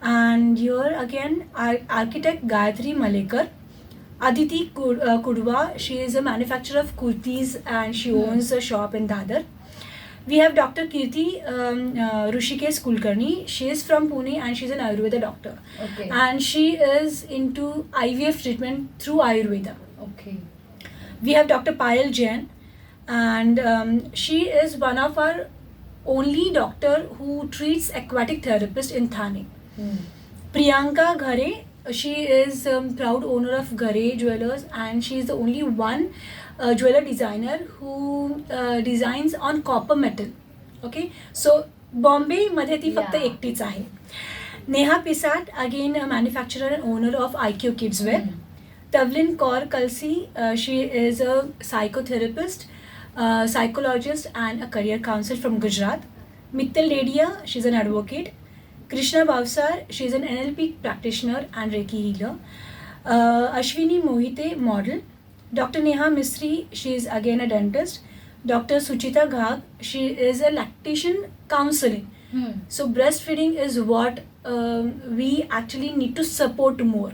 And here again, architect Gayatri Malekar. Aditi Kudwa, she is a manufacturer of kurtis and she owns a shop in Dadar. We have Dr. Kirti Rushikesh Kulkarni. She is from Pune and she's an Ayurveda doctor. Okay. And she is into IVF treatment through Ayurveda. Okay. We have Dr. Payal Jain, and she is one of our only doctor who treats aquatic therapist in Thane. Priyanka Ghare, she is proud owner of Ghare Jewelers, and she is the only one jeweler designer who designs on copper metal. Okay, so Bombay मध्ये ती फक्त Yeah. एकटीच आहे. Neha Pisat, again a manufacturer and owner of IQ Kids Wear. Tavlin Kaur Kalsi, she is a psychotherapist, psychologist and a career counselor from Gujarat. Mittal Dedia, she's an advocate. Krishna Bhavsar, she is an NLP practitioner and Reiki healer. Ashwini Mohite, model. Dr. Neha Misri, she is again a dentist. Dr. Suchita Ghag, she is a lactation counseling. So breastfeeding is what we actually need to support more.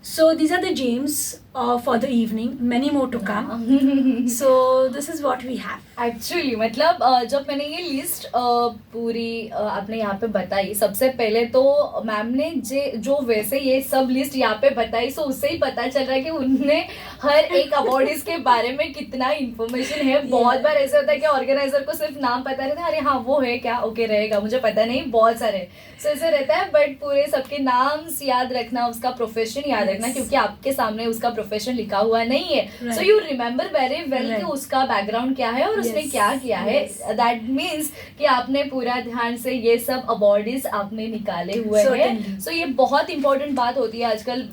So these are the gems for the evening. Many more to come. So this is what we have. Actually मतलब जब मैंने ये list पूरी आपने यहाँ पे बताई, सबसे पहले तो मैम ने जो वैसे ये सब लिस्ट यहाँ पे बताई, सो उससे ही पता चल रहा है कि उनने हर एक अवार्डीज के बारे में कितना इंफॉर्मेशन है. बहुत बार ऐसे होता है कि ऑर्गेनाइजर को सिर्फ नाम पता रहता है, अरे हाँ वो है क्या, ओके रहेगा, मुझे पता नहीं, बहुत सारे सो ऐसे रहता है. बट पूरे सबके नाम याद रखना, उसका प्रोफेशन याद रखना, क्योंकि आपके सामने उसका प्रोफेशन लिखा हुआ नहीं है, so you remember very well कि उसका बैकग्राउंड क्या है और उसने क्या किया है. दैट मीन्स कि आपने पूरा ध्यान से ये सब अवार्डीज आपने निकाले हुए हैं. सो ये बहुत इंपॉर्टेंट बात होती है. आजकल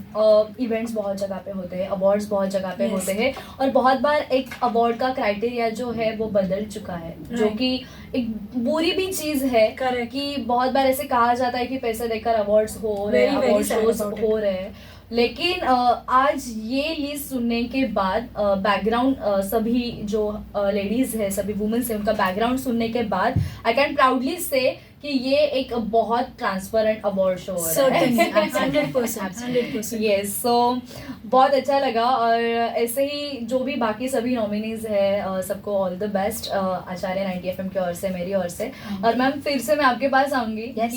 इवेंट्स बहुत जगह पे होते हैं, अवार्ड्स बहुत जगह पे होते हैं, और बहुत बार एक अवार्ड का क्राइटेरिया जो है वो बदल चुका है, जो कि एक बुरी भी चीज है. कि बहुत बार ऐसे कहा जाता है कि पैसे देकर अवार्ड्स हो रहे हैं, अवार्ड शोज हो रहे हैं, लेकिन आज ये लिस्ट सुनने के बाद बैकग्राउंड सभी जो लेडीज है, सभी वुमेन्स है, उनका बैकग्राउंड सुनने के बाद आई कैन प्राउडली से कि ये एक बहुत ट्रांसपेरेंट अवार्ड शो हो रहा है. 100%. यस, सो बहुत अच्छा लगा. और ऐसे ही जो भी बाकी सभी नॉमिनीज है, सबको all the best Acharya 90 FM की ओर से, मेरी ओर से. और मैम फिर से मैं आपके पास आऊंगी कि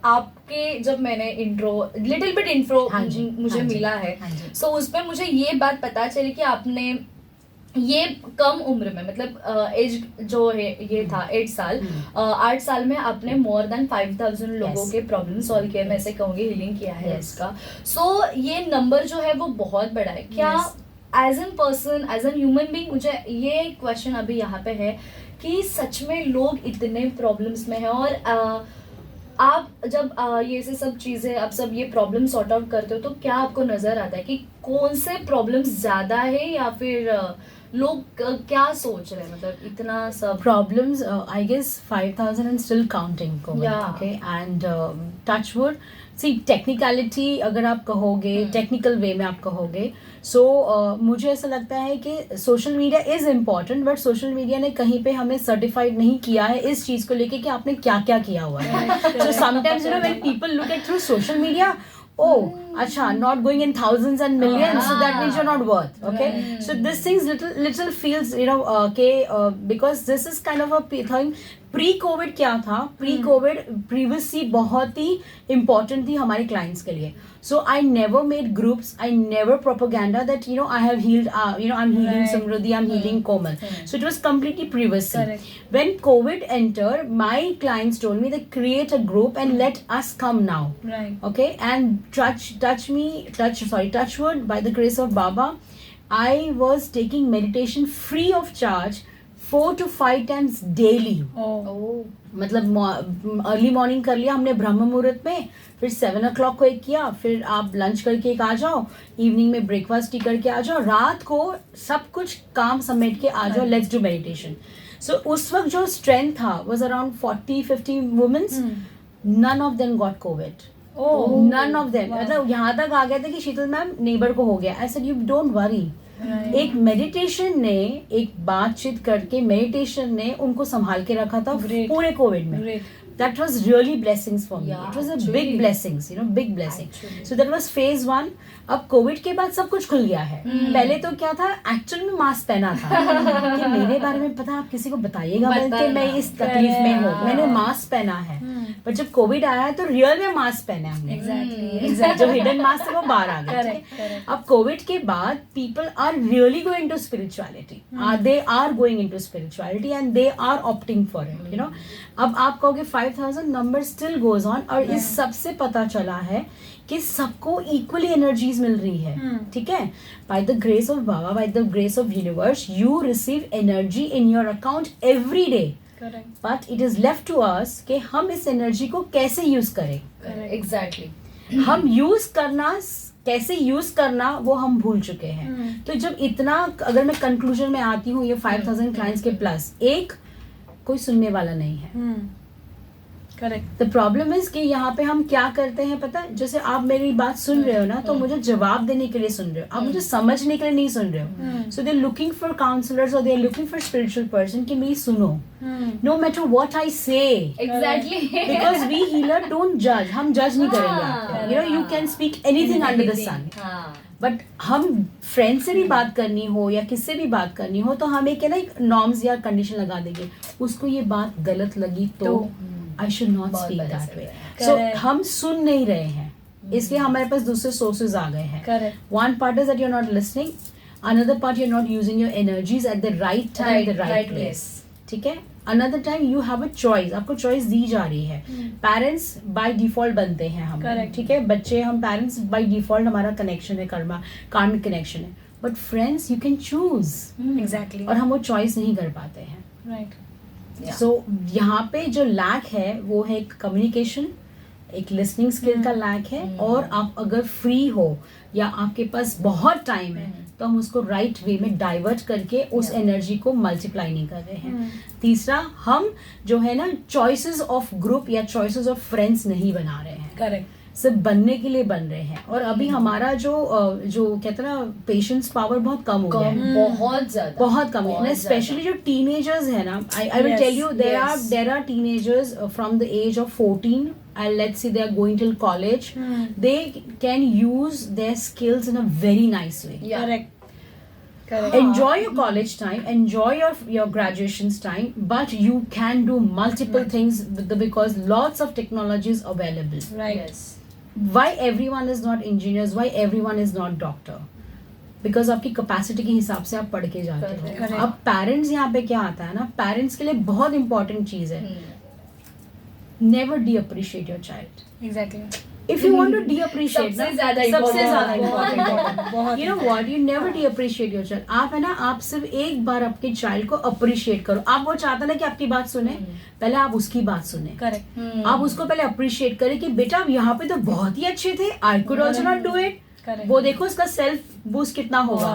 आपके जब मैंने इंट्रो लिटिल बिट इंट्रो मुझे मिला है, सो उसमें मुझे ये बात पता चली कि आपने ये कम उम्र में, मतलब एज जो है ये था 8 साल, 8 साल में आपने मोर देन 5000 लोगों के प्रॉब्लम सॉल्व किए, मैं ऐसे कहूँगी, हीलिंग किया है उसका. सो ये नंबर जो है वो बहुत बड़ा है. क्या as an person, as an human being, मुझे ये क्वेश्चन अभी यहाँ पे है कि सच में लोग इतने प्रॉब्लम्स में है, और आप जब ये से सब चीजें, आप सब ये प्रॉब्लम सॉर्ट आउट करते हो, तो क्या आपको नजर आता है कि कौन से प्रॉब्लम्स ज्यादा है, या फिर लोग क्या सोच रहे हैं, मतलब इतना सब problems? I guess 5,000 and still counting, Komal. Yeah. Okay, and touch wood. See, technicality अगर आप कहोगे, टेक्निकल वे में आप कहोगे, सो मुझे ऐसा लगता है कि social media is important, but social media ने कहीं पे हमें सर्टिफाइड नहीं किया है इस चीज को लेके कि आपने क्या क्या किया हुआ है. So sometimes you know when people look at through social media, oh acha, not going in thousands and millions, so that means you're not worth. Okay, so this things little feels, you know, because this is kind of a thing. Pre-COVID क्या था? Pre-COVID privacy बहुत ही important थी हमारे clients के लिए. So I never made groups. I never propaganda that, you know, I have healed. I'm healing Samruddhi. I'm healing Komal. So it was completely privacy. Correct. When COVID entered, my clients told me that create a group and let us come now. Right. Okay, and touch wood, by the grace of Baba, I was taking meditation free of charge 4 to 5 times daily. Oh. मतलब early morning कर लिया हमने ब्रह्म मुहूर्त में, फिर 7 o'clock को एक किया, फिर आप लंच करके एक आ जाओ, इवनिंग में ब्रेकफास्ट टी करके आ जाओ, रात को सब कुछ काम समेट के आ जाओ, लेट्स डू मेडिटेशन. सो उस वक्त जो स्ट्रेंथ था was around 40-50 womens. None of them got covid. None of them. मतलब यहाँ तक आ गया था कि शीतल मैम नेबर को हो गया. I said you don't worry. एक मेडिटेशन ने, एक बातचीत करके मेडिटेशन ने उनको संभाल के रखा था पूरे कोविड में. That was really blessings for me. It was a big blessings, big blessing. So that was phase 1. अब कोविड के बाद सब कुछ खुल गया है. पहले तो क्या था, एक्चुअल में मास्क पहना था कि मेरे बारे में पता आप किसी को बताइएगा कि मैं इस तकलीफ में हूँ, मैंने मास्क पहना है. पर जब कोविड आया है तो रियल में मास्क पहना हमने. Exactly. जो हिडन मास्क है वो बाहर आ गया. अब कोविड के बाद people are really going to spirituality. They are going into spirituality and they are opting for it. अब आप कहोगे 5000 नंबर स्टिल गोज ऑन. और इस सबसे पता चला है कि सबको इक्वली एनर्जीज मिल रही है. ठीक है. By the grace of Baba, by the grace of universe, you receive energy in your account every day. But it is left to us कि हम इस एनर्जी को कैसे यूज करें. एग्जैक्टली. हम यूज करना, कैसे यूज करना वो हम भूल चुके हैं. तो जब इतना, अगर मैं कंक्लूजन में आती हूँ, ये 5000 क्लाइंट्स के प्लस, एक कोई सुनने वाला नहीं है. करेक्ट. द प्रॉब्लम इज कि यहाँ पे हम क्या करते हैं पता है, जैसे आप मेरी बात सुन रहे हो ना, तो मुझे जवाब देने के लिए सुन रहे हो, आप मुझे समझने के लिए नहीं सुन रहे हो. So they are looking for counsellors और they are looking for spiritual person कि मेरी सुनो, no matter what I say. Exactly. Because we healer don't जज. हम जज नहीं करेंगे आपको. You can speak anything under the sun. But हम फ्रेंड से भी बात करनी हो या किससे भी बात करनी हो, तो हम एक है ना, एक नॉर्म्स या कंडीशन लगा देंगे. उसको ये बात गलत लगी तो I should not speak that way. So हम सुन नहीं रहे हैं, इसलिए हमारे पास दूसरे सोर्सेज आ गए हैं. One part is that you are not listening, another part you are not using your energies at the right time, the right place. ठीक है. Another time you have a choice. आपको चॉइस दी जा रही है. पेरेंट्स बाय डिफॉल्ट बनते हैं हम. ठीक है. बच्चे, हम पेरेंट्स बाय डिफॉल्ट, हमारा कनेक्शन है, कार्मिक कनेक्शन है. But friends, you can choose. Exactly. और हम वो चॉइस नहीं कर पाते हैं. राइट. सो यहाँ पे जो लैक है वो है एक कम्युनिकेशन, एक लिसनिंग स्किल का लैक है. और आप अगर फ्री हो या आपके पास बहुत टाइम है तो हम उसको राइट वे में डाइवर्ट करके उस एनर्जी को मल्टीप्लाई नहीं कर रहे हैं. तीसरा, हम जो है ना, चॉइसेस ऑफ ग्रुप या चॉइसेस ऑफ फ्रेंड्स नहीं बना रहे हैं. करेक्ट. सिर्फ बनने के लिए बन रहे हैं. और अभी हमारा जो कहते हैं ना, पेशेंस पावर बहुत कम हो गया है. बहुत कम है. स्पेशली जो टीनेजर्स है ना, I will tell you, there are teenagers from the age of 14 and let's say they are going till college. They can use their skills in a very nice way. Correct. Enjoy your college time, enjoy your graduation's time, but you can do multiple things because lots of technology is available. Right. Yes. Why everyone is not engineers, why everyone is not doctor? Because आपकी capacity के हिसाब से आप पढ़ के जाते हो. अब पेरेंट्स, यहाँ पे क्या आता है ना, पेरेंट्स के लिए बहुत इंपॉर्टेंट चीज है, never D appreciate your child. Exactly. If you want to de-appreciate, सबसे ज्यादा important. You know what? You never de-appreciate your child. आप है ना, आप सिर्फ एक बार आपके चाइल्ड को अप्रिशिएट करो. आप वो चाहता ना कि आपकी बात सुने, पहले आप उसकी बात सुने. करेक्ट. आप उसको पहले अप्रिशिएट करें कि बेटा आप यहाँ पे तो बहुत ही अच्छे थे, I could also not do it. वो देखो उसका सेल्फ बूस्ट कितना होगा.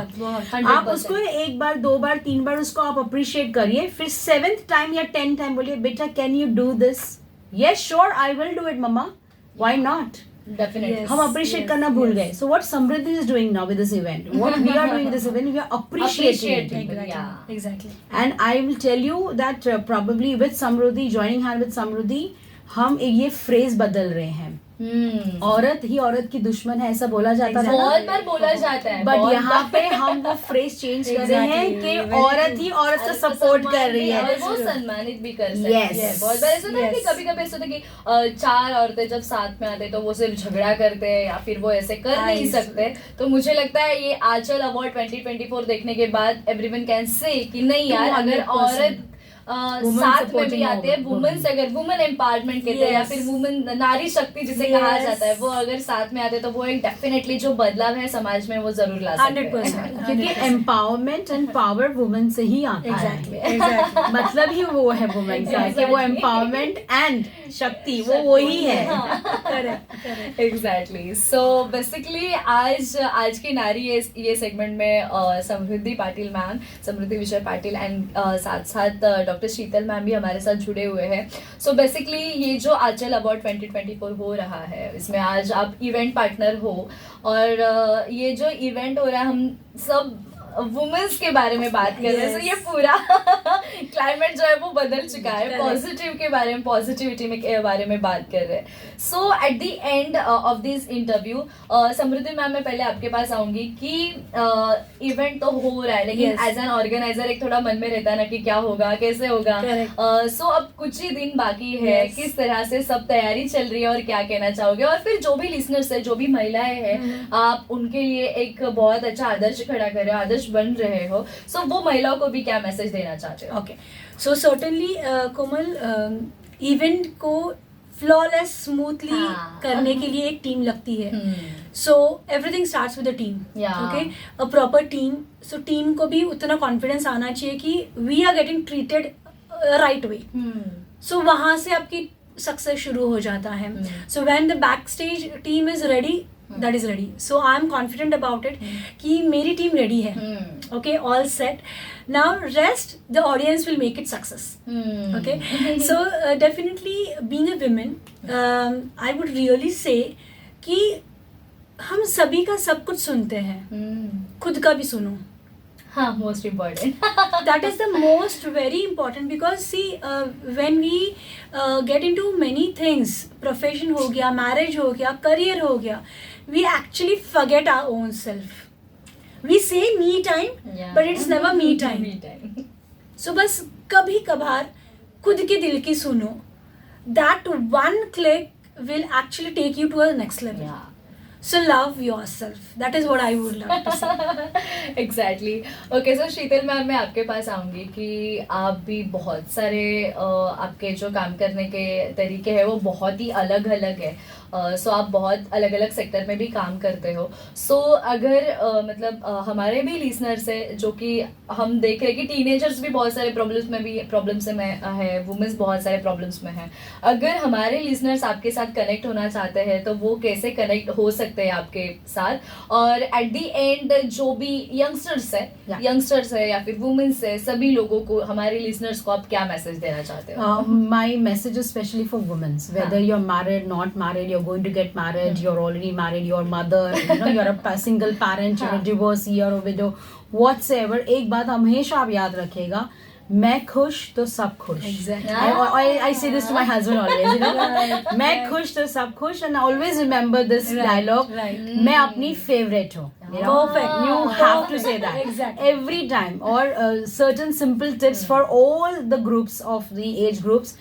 आप उसको एक बार, 2 बार, 3 बार उसको आप अप्रिशिएट करिए. फिर 7th टाइम या 10th टाइम बोलिए, बेटा can you do this? Yes sure, I will do it मम्मा. Why not? Definitely. हम appreciate करना भूल गए. So what Samriddhi is doing now with this event, what we are doing with this event, we are appreciating it. Exactly. And I will tell you that probably with Samriddhi, joining hand with Samriddhi, हम ये phrase बदल रहे हैं. औरत ही औरत की दुश्मन है, ऐसा बोला जाता था. बहुत बार बोला जाता है. बट यहाँ पे हम वो फ्रेज चेंज कर रहे हैं कि औरत ही औरत का सपोर्ट कर रही है और वो सम्मानित भी कर सकती है. बहुत बार ऐसा होता है कि कभी-कभी ऐसा होता है कि 4 औरतें जब साथ में आते तो वो सिर्फ झगड़ा करते हैं या फिर वो ऐसे कर नहीं सकते. तो मुझे लगता है ये आंचल अवार्ड 2024 देखने के बाद एवरीवन कैन से कि नहीं यार, अगर औरत साथ में supporting भी आते हैं, women. वुमेन से अगर वुमेन एम्पावरमेंट कहते हैं या Yes. फिर वुमेन नारी शक्ति जिसे कहा Yes. जाता है, वो अगर साथ में आते हैं तो वो एक डेफिनेटली जो बदलाव है समाज में वो जरूर ला सकते हैं 100%. क्योंकि 100%. एम्पावरमेंट एंड पावर वुमेन से ही आता Exactly. है Exactly. मतलब ही वो है वुमेन का कि वो Exactly. एम्पावरमेंट एंड शक्ति वो वही है Correct. Correct. Exactly. So basically आज की नारी ये सेगमेंट में समृद्धि पाटिल मैम, समृद्धि विजय पाटिल एंड साथ साथ डॉक्टर शीतल मैम भी हमारे साथ जुड़े हुए हैं. सो बेसिकली ये जो आंचल अवार्ड 2024 हो रहा है, इसमें आज आप इवेंट पार्टनर हो और ये जो इवेंट हो रहा है हम सब वुमेन्स के बारे में बात कर रहे हैं. Yes. So ये पूरा क्लाइमेट जो है वो बदल चुका है, Correct. पॉजिटिव के बारे में, पॉजिटिविटी में के बारे में बात कर रहे हैं. So at the end of this interview Samriddhi ma'am, मैं पहले आपके पास आऊंगी कि इवेंट तो हो रहा है लेकिन Yes. एज एन ऑर्गेनाइजर एक थोड़ा मन में रहता है ना कि क्या होगा, कैसे होगा. Correct. सो अब कुछ ही दिन बाकी है, Yes. किस तरह से सब तैयारी चल रही है और क्या कहना चाहोगे, और फिर जो भी लिसनर्स है, जो भी महिलाएं हैं, आप उनके लिए एक बहुत अच्छा आदर्श खड़ा कर रहे हो, आदर्श बन रहे हो. सो वो महिलाओं को भी क्या मैसेज देना चाहते हो? Okay. So certainly, Komal, event को flawless, smoothly हाँ. करने के लिए एक टीम लगती है. Hmm. So everything starts with a team. Yeah. Okay, a proper team. So team को भी उतना confidence आना चाहिए कि we are getting treated right way. Hmm. So वहाँ से आपकी सक्सेस शुरू हो जाता है. So when the backstage team is ready, that is ready. So I am confident about it कि मेरी टीम ready है. Okay, all set. Now rest, the audience will make it success. Okay, so definitely being a woman, I would really say कि हम सभी का सब कुछ सुनते हैं, खुद का भी सुनो. हाँ, most important. That is the most very important because see when we get into many things, profession हो गया, marriage हो गया, career हो गया, we actually forget our own self. We say me time, but it's never me time. So बस कभी कभार खुद के दिल की सुनो. That one click will actually take you to a next level. So love yourself. That is what I would love to say. Exactly. Okay, so Sheetal ma'am, मैं आपके पास आऊंगी कि आप भी बहुत सारे आपके जो काम करने के तरीके हैं वो बहुत ही अलग अलग है. सो आप बहुत अलग अलग सेक्टर में भी काम करते हो. सो अगर मतलब हमारे भी लिसनर्स है जो कि हम देख रहे हैं कि टीनेजर्स भी बहुत सारे प्रॉब्लम्स में है, वुमेन्स बहुत सारे प्रॉब्लम्स में है. अगर हमारे लिसनर्स आपके साथ कनेक्ट होना चाहते हैं तो वो कैसे कनेक्ट हो सकते हैं आपके साथ, और एट द एंड जो भी यंगस्टर्स है या फिर वुमेन्स है, सभी लोगों को, हमारे लिसनर्स को आप क्या मैसेज देना चाहते हो? My message is especially for women, whether you're married, not married, you're going to get married, you're already married, you're a mother, you're a single parent, you're a divorcee, you're a widow, whatsoever. एक बात हमेशा आप याद रखिएगा, मैं खुश तो सब खुश. Exactly. I say this to my husband always, मैं खुश तो सब खुश, and always remember this dialogue. Right. मैं अपनी favorite हूँ. Perfect. You have to say that Exactly. every time. Or certain simple tips for all the groups of the age groups.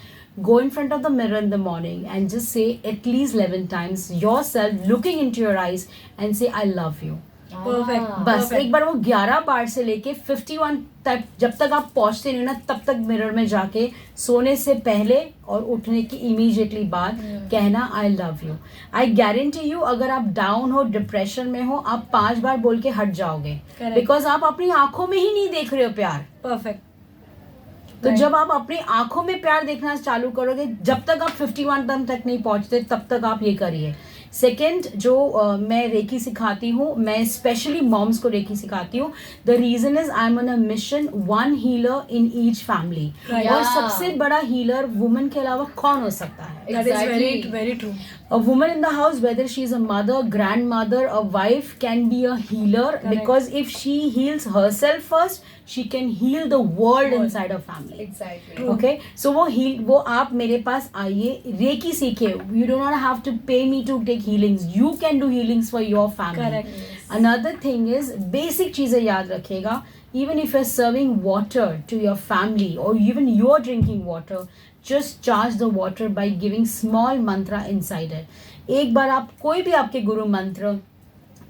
Go in front of the mirror in the morning and just say at least 11 times yourself, looking into your eyes, and say I love you. Perfect. बस Perfect. एक बार वो 11 बार से लेके 51 तक जब तक आप पहुंचते नहीं ना, तब तक मिरर में जाके सोने से पहले और उठने की इमीडिएटली बाद कहना I love you. I guarantee you, अगर आप डाउन हो, डिप्रेशन में हो, आप 5 बार बोल के हट जाओगे. Correct. बिकॉज आप अपनी आंखों में ही नहीं देख रहे हो प्यार. Perfect. तो Right. जब आप अपनी आंखों में प्यार देखना चालू करोगे, जब तक आप 51 तक नहीं पहुंचते तब तक आप ये करिए. सेकेंड, जो मैं रेकी सिखाती हूँ, मैं स्पेशली मॉम्स को रेकी सिखाती हूँ. The reason is I am on a mission, one healer in each family. Right. और Yeah. सबसे बड़ा हीलर वुमन के अलावा कौन हो सकता है? That is very, Exactly. very true. A woman in the house, whether she is a mother, grandmother, a wife, can be a healer. Correct. Because if she heals herself first, she can heal the world inside her family. Exactly. True. Okay, so वो आप मेरे पास आइए, recce सीखिए. You do not have to pay me to take healings. You can do healings for your family. Correct. Another thing is, basic चीजें याद रखिएगा. Even if you're serving water to your family or even you're drinking water, just charge the water by giving small mantra inside it. एक बार आप कोई भी आपके गुरु मंत्र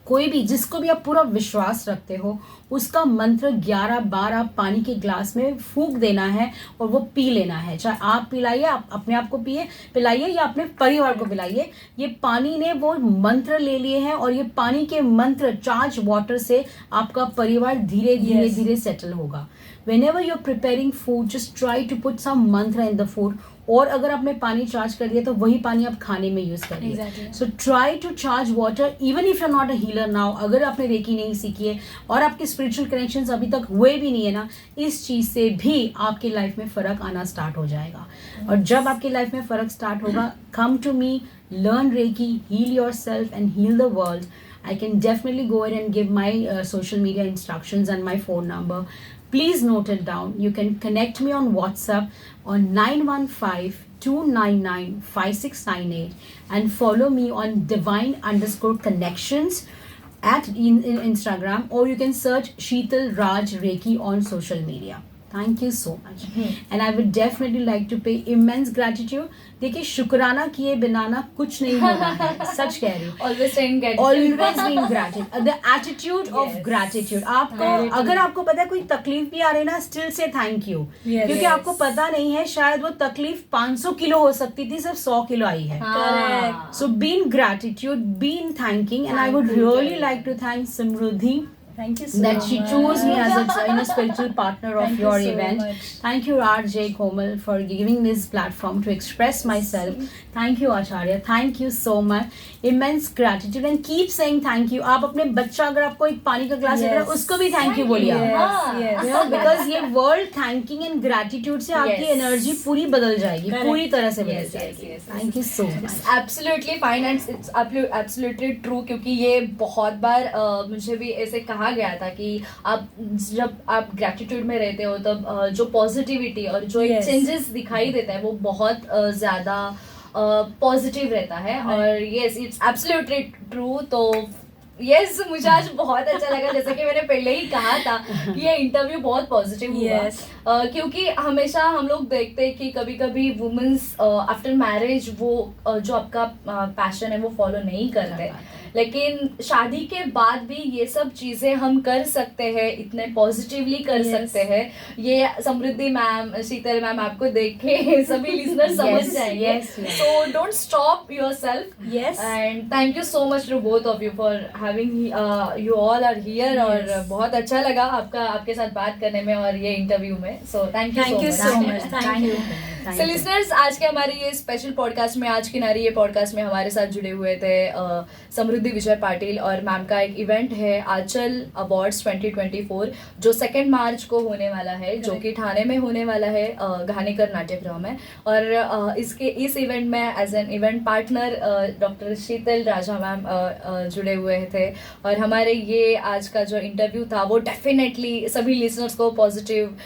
कोई भी जिसको भी आप पूरा विश्वास रखते हो उसका मंत्र 11-12 पानी के ग्लास में फूंक देना है और वो पी लेना है। चाहे आप पिलाइए, आप अपने आप को पिलाइए या अपने परिवार को पिलाइए। ये पानी ने वो मंत्र ले लिए हैं और ये पानी के मंत्र चार्ज वाटर से आपका परिवार धीरे धीरे धीरे सेटल होगा। Whenever you're preparing food, just try to put some mantra in the food. और अगर आपने पानी चार्ज कर दिया तो वही पानी आप खाने में यूज करिए। So try to charge water even if you are not a healer now. अगर आपने रेकी नहीं सीखी है और आपके स्पिरिचुअल कनेक्शंस अभी तक हुए भी नहीं है ना, इस चीज से भी आपकी लाइफ में फर्क आना स्टार्ट हो जाएगा। और जब आपकी लाइफ में फर्क स्टार्ट होगा, come to me, learn Reiki, heal yourself and heal the world. I can definitely go ahead and give my social media instructions and my phone number. Please note it down. You can connect me on WhatsApp on 915-299-5698 and follow me on divine_connections at Instagram, or you can search Sheetal Raj Reiki on social media. Thank you so much. And I would definitely like to pay immense gratitude. देखिए, शुक्राना किए बिना ना कुछ नहीं होना है, सच कह रही हूँ। Always saying gratitude. Always being gratitude. The attitude of gratitude. आपको अगर आपको पता है कोई तकलीफ भी आ रही है ना, still say thank you. क्योंकि आपको पता नहीं है, शायद वो तकलीफ 500 किलो हो सकती थी, सिर्फ 100 किलो आई है। Correct. So be in gratitude, be in thanking, and I would really like to thank Samruddhi Thank you so that much. she chose me as a spiritual partner of Thank you your so event. much. Thank you RJ Komal for giving this platform to express myself. Thank you Acharya. Thank you so much. Immense gratitude and keep saying thank you. आप अपने बच्चा अगर आपको एक पानी का glass दे रहा है, उसको भी thank you बोलिए आप। Yes, yes. You know, because ये वर्ल्ड थैंकिंग एंड ग्रेटिट्यूड से आपकी Yes. एनर्जी पूरी बदल जाएगी, Correct. पूरी तरह से बदल Yes, जाएगी। yes, yes. Thank you so much. Absolutely fine and it's absolutely true, क्योंकि ये बहुत बार मुझे भी ऐसे कहा गया था कि आप जब आप ग्रेटिट्यूड में रहते हो तब जो पॉजिटिविटी और जो Yes. चेंजेस दिखाई देता है वो बहुत ज्यादा पॉजिटिव रहता है। और यस, इट्स एब्सोल्युटली ट्रू। तो यस, मुझे आज बहुत अच्छा लगा, जैसे कि मैंने पहले ही कहा था कि ये इंटरव्यू बहुत पॉजिटिव हुआ। Yes. क्योंकि हमेशा हम लोग देखते हैं कि कभी कभी वुमेन्स आफ्टर मैरिज वो जो आपका पैशन है वो फॉलो नहीं करते, लेकिन शादी के बाद भी ये सब चीजें हम कर सकते हैं, इतने पॉजिटिवली कर Yes. सकते हैं। ये समृद्धि मैम, शीतल मैम आपको देख के सभी लिसनर समझ Yes, जाएंगे। yes, yes. So don't stop yourself. Yes. And thank you so much to both of you for having you all are here. और Yes. बहुत अच्छा लगा आपके साथ बात करने में और ये इंटरव्यू में। सो thank you Thank you so so much. much. Thank you. So listeners, आज के हमारे ये स्पेशल पॉडकास्ट में, आज की नारी ये पॉडकास्ट में हमारे साथ जुड़े हुए थे समृद्धि विजय पाटिल, और मैम का एक इवेंट है आंचल अवार्ड्स 2024 जो 2 मार्च को होने वाला है, जो कि ठाणे में होने वाला है घानेकर नाट्यगृह में। और इस इवेंट में as an event partner doctor Sheetal Raja ma'am जुड़े हुए थे। और हमारे ये आज का जो इंटरव्यू था वो डेफिनेटली सभी लिसनर्स को पॉजिटिव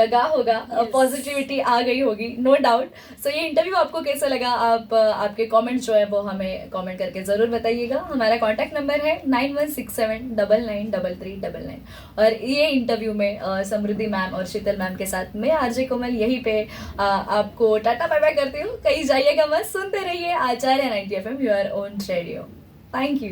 लगा होगा, पॉजिटिविटी आ गई होगी, नो डाउट। सो ये इंटरव्यू आपको कैसा लगा, आपके कमेंट्स जो है वो हमें कमेंट करके जरूर बताइएगा। हमारा कॉन्टैक्ट नंबर है 9167993399। और ये इंटरव्यू में समृद्धि मैम और शीतल मैम के साथ मैं आरजे कोमल यहीं पे आपको टाटा बाय बाय करती हूँ। कहीं जाइएगा मत, सुनते रहिए आचार्य 90 FM, your own radio. Thank you.